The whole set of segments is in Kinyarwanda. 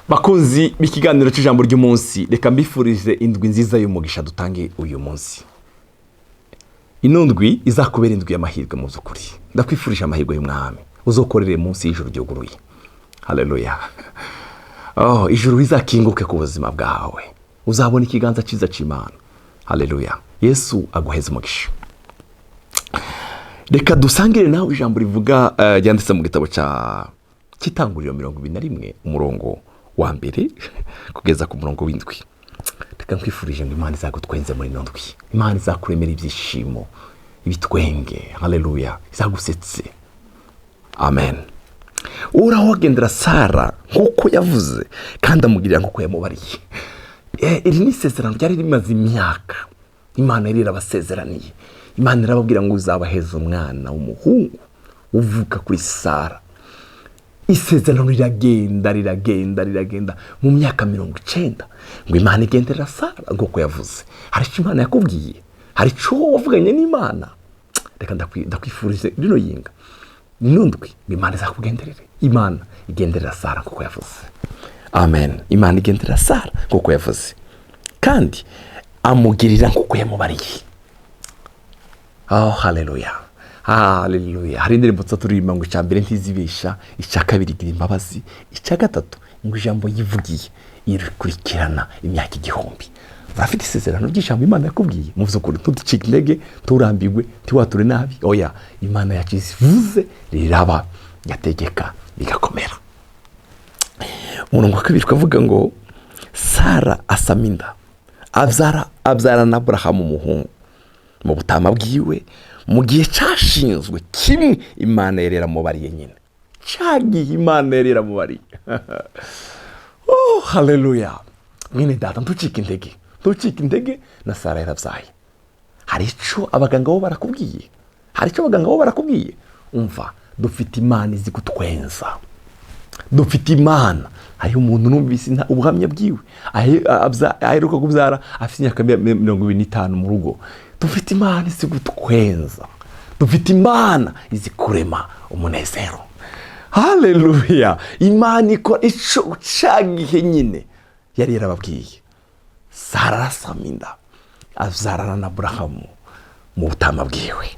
bakunzi b'ikiganiro cy'ijambo ry'umunsi, reka mbifurize indwi nziza y'umugisha dutange uyu munsi. Ino ndwi izakubera indwi y'amahirwe mu by'ukuri. Ndakwifurije amahirwe y'umwami uzokorere munsi y'ijuru ryuguruye. Haleluya. Ijuru rizakinguke ku buzima bwawe, uzabona ikiganza cyiza cy'Imana. Haleluya. Yesu aguheze umugisha. Reka dusangire nawe ijambo rivuga ryanditse mu gitabo cy'Itanguriro 21 umurongo wa mbere kugeza ku murongo w'indwi. Reka nkwifurije ngo Imana izagutwenze muri ndwi. Imana izakuremera ibyishimo, ibitwenge. Haleluya. Izagusetse. Amen. Urahogendera Sara nkuko yavuze kandi amugirira nkuko yamubariye. Iri ni isezerano ryari rimaze imyaka. Imana yari yarabasezeraniye. Imana irababwira ngo uzabaheza umwana w'umuhungu uvuka kuri Sara. Isezerano riragenda mu myaka 90 ngo Imana igendera Sara nkuko yavuze. Hari icyo Imana yakubwiye, hari icyo wavuganye n'Imana. Reka ndakwifurize rino yinga nundwi Imana izakugenderere. Imana igendera Sara nkuko yavuze. Amen. Imana igendera Sara nkuko yavuze kandi amugirira nkuko yamubariye. Haleluya. Haleluya. Hari indirimbo turirimba ngo icyambere ntizibesha, icya kabiri gira imbabazi, icya gatatu ngo ijambo yivugiye irikurikirana imyaka 1000. Urafite isezerano ry'ijambo Imana yakubwiye, mu by'ukuri ntuducike intege, turambigwe, tiwature nabi. Oya, Imana yakivuze riraba, yategeka bigakomera. Umurongo wa 2 kavuga ngo Sara asaminda abyara na Abrahamu umuhungu mu butama bwiwe mu gihe cyashinzwe kimwe Imana yerera mubariye nyine. Cyagiye Imana yerera mubariye. Haleluya. Mwene data ntucike intege na Sara yarabyaye. Hari icyo abaganga bo barakubwiye. Umva, dufite Imana izi gutwenza. Dufite Imana. Hari umuntu numvise ubuhamya bwiwe aheruka kubyara afite imyaka 25 mu rugo. Dufite Imana izi gutwenza. Dufite Imana izi kurema umunezero. Haleluya. Imana ikora icyo cyagihe nyine yari yarababwiye. Sara arasaminda abyarana na Abrahamu mu butama bwiwe.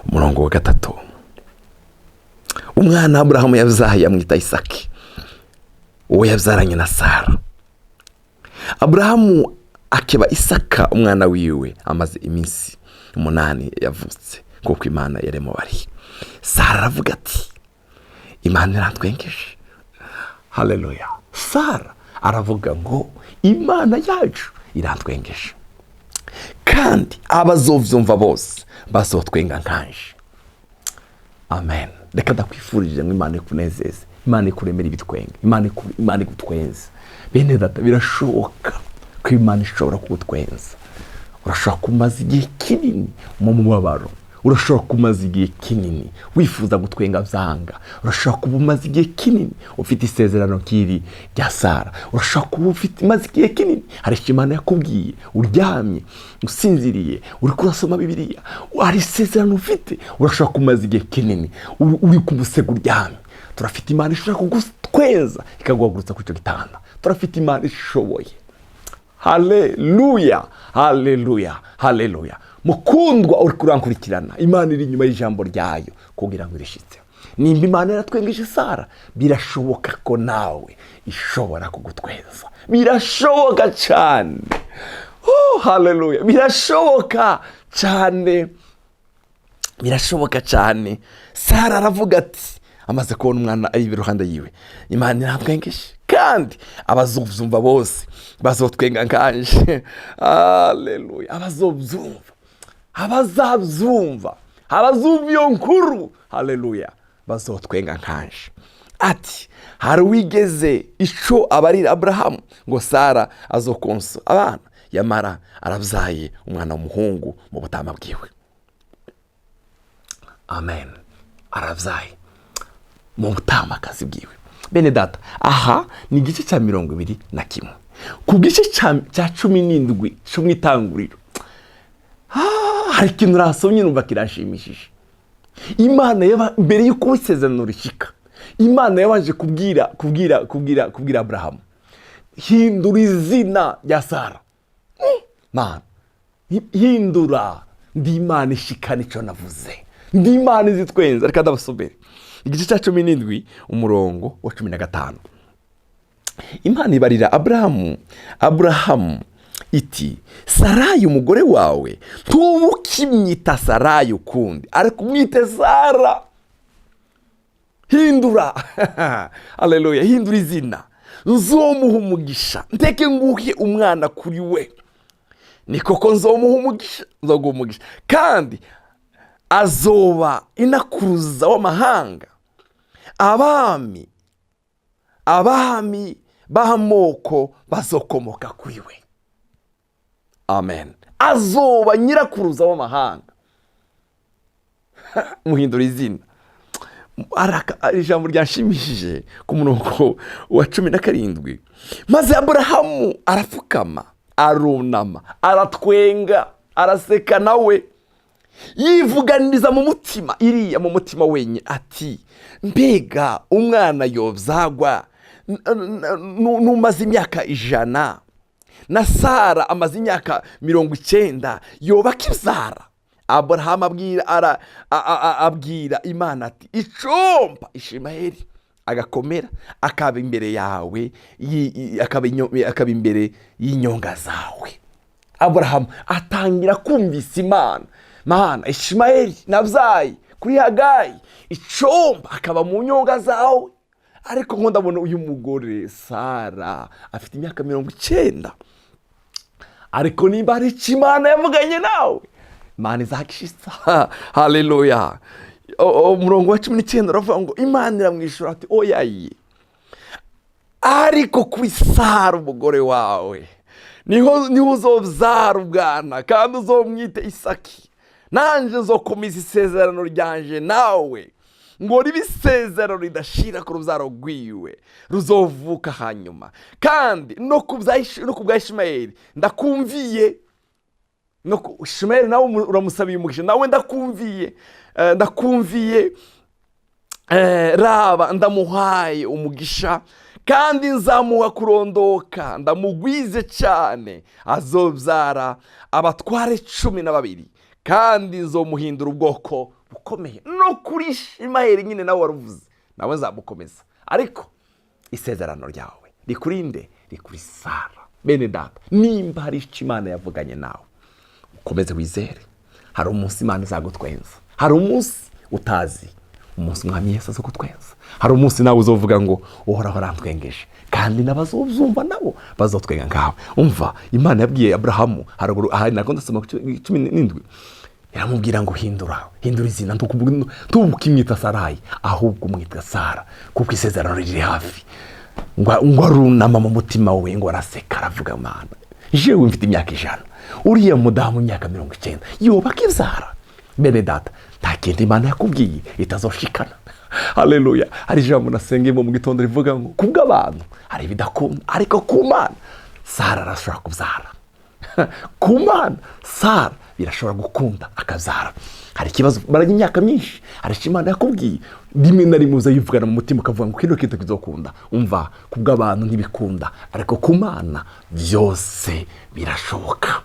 Umurongo wa 3. Umwana Abrahamu yabyaye amwita Isaki, uwo yabyaranye na Sara. Abrahamu akeba Isaka umwana wiwe amaze iminsi 8 yavutse kuko Imana yaremubariye. Sara aravuga ati Imana irantwengeje. Haleluya. Sara aravuga ngo Imana yacu irantwengeje kandi abazovyumva bose bazotwenga nkanje. Amen. Reka ndakwifurije ngo Imana ikunezeze, Imana ikuremera ibitwenge, Imana igutwenze. Bene data, birashoboka ko Imana ishobora kugutwenza. Urashobora kumaza igihe kinini mu mubabaro, urashobora kumaza igihe kinini wifuza gutwenga byanga, urashobora kuba umaze igihe kinini ufite isezerano nk'iri rya Sara, urashobora kuba ufite imaze igihe kinini hari icyo Imana yakubwiye, uryamye usinziriye uri kurasoma Bibiliya, hari isezerano ufite, urashobora kumaza igihe kinini uri ku musego uryamye. Turafite Imana ishobora kugutwenza ikaguhagurutsa ku icyo gitanda. Turafite Imana ishoboye. Haleluya. Haleluya. Haleluya. Mukundwa uri kurankurikirana, Imana iri inyuma y'ijambo ryayo kugira ngo irishitse. Nimba Imana yaratwengeje Sara, birashoboka ko nawe ishobora kugutwenza. Birashoboka cyane. Haleluya. Birashoboka cyane. Sara aravuga ati amaze kubona umwana ari iruhande yiwe, Imana irantwengeje kandi abazovyumva bose bazotwenga nkanje. Haleluya. Abazumva iyo nkuru, haleluya, bazotwenga nkanje. Ati hari wigeze ico abarira Abrahamu ngo Sara azokonsa abana, yamara arabyaye umwana w'umuhungu mu butama bwiwe. Amen. Arabyaye mu butamakazi bwiwe. Bene data, aha ni igice cya 21 ku gice cya 17 cyo mu Itanguriro. Hari ikintu rasomye numva kirashimishije. Imana yaba mbere y'uko isezerano rishika imana yabanje kubwira Aburahamu, hindura izina rya Sara. Mana, hindura, ndi imana ishikana icyo navuze, ndi imana izi twenza. Reka ndabasomere igice cya 17 umurongo wa 15. Imana ibarira Aburahamu iti, Sarayi umugore wawe ntubukimwita Sarayi ukundi, ariko umwite Sara. Hindura haleluya, hindura izina, nzomuha umugisha, ndeke nguhe umwana kuri we. Ni koko nzomuha umugisha, kandi azoba inakuruza w'amahanga, abami b'amoko bazokomoka kuri we. Amen. Azoba nyirakuruza w'amahanga. Muhindura izina. Ijambo ryanshimishije ku murongo wa 17. Maze Aburahamu arapfukama, arunama, aratwenga, araseka nawe, yivuganiriza mu mutima wenye ati, mbega umwana yobyagwa numaze imyaka 100, na Sara amaze imyaka 90, yoba kibyara? Aburahamu abwira Imana ati, icomba Ishimayeli agakomera, akaba imbere yawe, akaba imbere y'inyonga zawe. Aburahamu atangira kumvisa Mana, Ishimayeli nabyaye kuri Hagayi, icomba akaba mu nyonga zawe. Ariko ngo ndabona uyu mugore Sara afite imyaka 90, ariko niba ari Imana yavuganye nawe, Imana izakishitsa. Haleluya. Umurongo wa 19 uravuga ngo Imana iramwishura ati, oyaye, ariko kuri Sara umugore wawe niho uzobyara ubwana, kandi uzomwite Isaki. Nanje nzokomeza isezerano ryanje nawe, ngo ribe isezerano ridashira ku rubyaro rwiwe ruzovuka hanyuma. Kandi no kubwa Ishimayeli ndakumviye. No Ishimayeli nawe uramusabiye umugisha, nawe ndakumviye. Raba ndamuhaye umugisha, kandi nzamuha kurondoka, ndamugwize cyane, azobyara abatware 12, kandi nzomuhindura ubwoko bukomeye. No kuri Ishimayeli nyine nawe waruvuze, nawe nzamukomeza, ariko isezerano ryawe rikurinde, rikuri Sara. Bene data, nimba hari icyo Imana yavuganye nawe, ukomeze wizere. Hari umunsi Imana izagutwenza, hari umunsi utazi, umunsi Umwami Yesu azagutwenza. Hari umunsi nawe uzovuga ngo uhoraho arantwengeje, kandi n'abazumva nabo bazotwenga ngawe. Umva, Imana yabwiye Aburahamu haruguru, aha nako ndasoma 17, yaramubwira ngo hindura izina, ntubukimwita Sarayi, ahubwo umwita Sara, kuko isezerano riri hafi. Ngo arunama mu mutima we, ngo araseka, aravuga, Mana, jewe mfite imyaka 100, uriya mudamu imyaka 90, yoba kibyara? Bene data, nta kindi Imana yakubwiye itazoshikana. Haleluya. Hari ijambo nasengemo mu gitondo rivuga ngo kubw'abantu hari ibidakunda, ariko ku Mana Sara arashobora kubyara. Ku Mana Sara birashobora gukunda akabyara. Hari ikibazo baranye imyaka myinshi, hari icyo Imana yakubwiye, rimwe na rimwe uzayivugana mu mutima ukavuga ngo kino kintu kizokunda. Umva, kubw'abantu ntibikunda, ariko ku Mana byose birashoboka.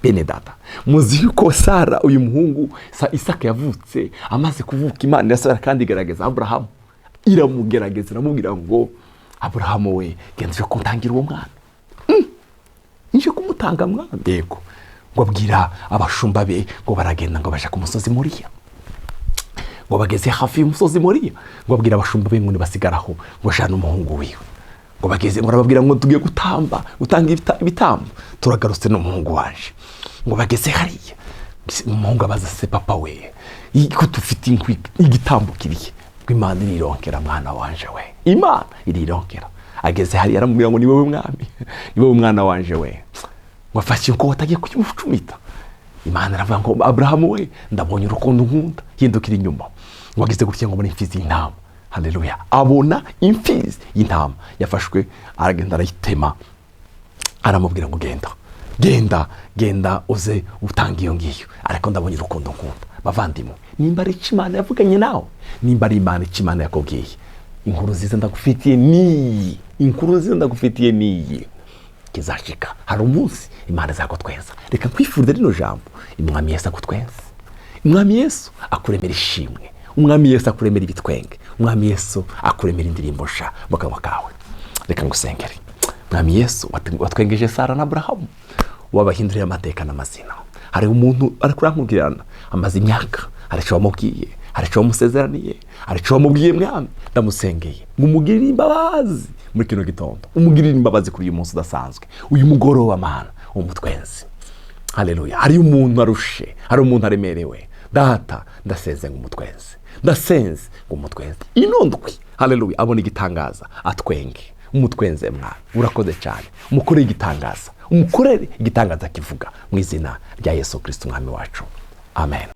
Bene data, muzi yuko Sara, uyu muhungu Isaka yavutse, amaze kuvuka, Imana ya Sara kandi igerageza Aburahamu, iramugerageza, iramubwira ngo, Aburahamu we, genda uje kumutangira uwo mwana. Nje kumutanga mwana? Yego. Ngo abwira abashumba be ngo baragenda, ngo baje ku musozi Moriya. Ngo bageze hafi y'umusozi Moriya, ngo abwira abashumba be ngo nibasigaraho, ngo jana umuhungu wiwe. Ngo bageze, ngo arababwira ngo tugiye gutanga ibitambo, turagarutse n'umuhungu waje. Ngo bageze hariya, umuhungu abaza se, papa we, ko dufite igitambo kiriye? Ngo Imana irironkera mwana wanje we, Imana irironkera. Ageze hariya aramubwira ngo ni wowe mwami, ni wowe mwana wanje we. Ngo afashe ko watagiye kukimucumita. Imana aravuga ngo, Aburahamu we, ndabonye urukundo nkunda, hindukira inyuma. Ngo ageze gutya ngo muri imfizi y'intama. Haleluya. Abona imfizi y'intama yafashwe, aragenda arayitema, aramubwira ngo genda uze utanga iyo ngiyo, ariko ndabonye urukundo nkunda. Bavandimwe, nimba ari Imana yavuganye nawe, nimba ari Imana Imana yakubwiye, inkuru nziza ndagufitiye niyi, inkuru nziza ndagufitiye niyi, kizashika hari umunsi Imana izagutweza. Reka nkwifurize rino jambo, Umwami Yesu agutwenze, Umwami Yesu akuremera ishimwe, Umwami Yesu akuremera ibitwenge, Umwami Yesu akuremera indirimbo sha mu kanwa kawe. Reka ngusengere. Umwami Yesu watwengeje Sara na Abrahamu, wabahinduriye amateka n'amazina. Hari umuntu arakuramubwirana amaze imyaka, hari cyo wamubwiye, hari cyo wamusezeraniye, hari cyo wamubwiye Mwami, ndamusengeye ngumugirire imbabazi muri kino gitondo, umugirire imbabazi kuri uyu munsi udasanzwe, uyu mugoroba Mana umutwenzi. Haleluya. Hari umuntu arushe, hari umuntu aremerewe, data ndasenze ngumutwenzi, ndasenze ngumutwenzi inondwi. Haleluya. Abona igitangaza atwenge, umutwenze Mwana, urakoze cyane, umukorere igitangaza, umukorere igitangaza kivuga mu izina rya Yesu Kristo Umwami wacu. Amen.